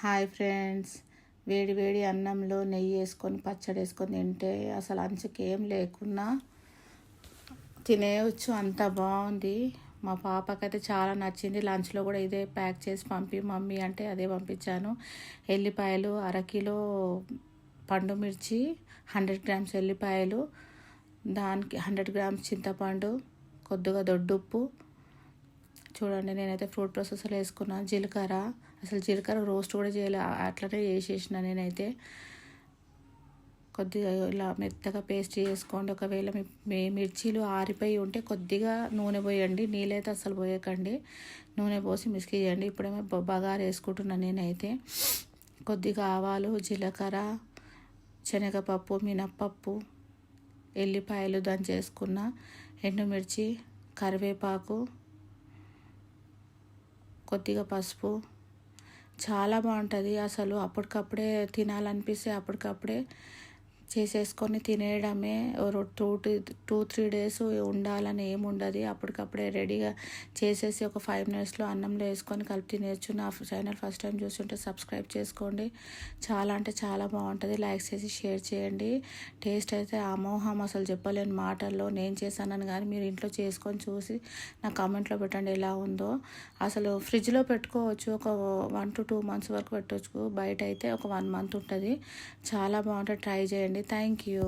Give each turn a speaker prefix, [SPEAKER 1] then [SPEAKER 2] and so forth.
[SPEAKER 1] Hi friends, వేడి వేడి అన్నంలో నెయ్యి వేసుకొని పచ్చడి వేసుకొని తింటే అసలు అంచుకేం లేకున్నా తినేయచ్చు. అంత బాగుంది. మా పాపకైతే చాలా నచ్చింది. లంచ్లో కూడా ఇదే ప్యాక్ చేసి మమ్మీ అంటే అదే పంపించాను. ఎల్లిపాయలు అరకిలో, పండు మిర్చి 100 గ్రామ్స్ ఎల్లిపాయలు, దానికి 100 గ్రామ్స్ చింతపండు, కొద్దిగా దొడ్డుప్పు. చూడండి, నేనైతే ఫ్రూట్ ప్రాసెసర్లో వేసుకున్నాను. జీలకర్ర, అసలు జీలకర్ర రోస్ట్ కూడా చేయలే, అట్లనే వేసేసిన. నేనైతే కొద్దిగా ఇలా మెత్తగా పేస్ట్ చేసుకోండి. ఒకవేళ మీ మిర్చీలు ఆరిపోయి ఉంటే కొద్దిగా నూనె పోయండి, నీళ్ళైతే అసలు పోయకండి. నూనె పోసి మిక్స్ చేయండి. ఇప్పుడేమో బగారు వేసుకుంటున్నాను నేనైతే. కొద్దిగా ఆవాలు, జీలకర్ర, శనగపప్పు, మినప్పప్పు, ఎల్లిపాయలు దంచేసుకున్న, ఎండుమిర్చి, కరివేపాకు, కొద్దిగా పసుపు. చాలా బాగుంటుంది అసలు. అప్పటికప్పుడే తినాలనిపిస్తే అప్పటికప్పుడే చేసేసుకొని తినేయడమే. 2-3 డేస్ ఉండాలని ఏముండదు. అప్పటికప్పుడే రెడీగా చేసేసి ఒక 5 మినిట్స్లో అన్నంలో వేసుకొని కలిపి తినేయచ్చు. నా ఛానల్ ఫస్ట్ టైం చూస్తుంటే సబ్స్క్రైబ్ చేసుకోండి. చాలా అంటే చాలా బాగుంటుంది. లైక్ చేసి షేర్ చేయండి. టేస్ట్ అయితే అమోఘం, అసలు చెప్పలేని మాటల్లో. నేను చేశానని కానీ మీరు ఇంట్లో చేసుకొని చూసి నా కామెంట్లో పెట్టండి ఎలా ఉందో. అసలు ఫ్రిడ్జ్లో పెట్టుకోవచ్చు, ఒక 1 to 2 months వరకు పెట్టవచ్చు. బయట అయితే ఒక 1 month ఉంటుంది. చాలా బాగుంటుంది, ట్రై చేయండి. Thank you.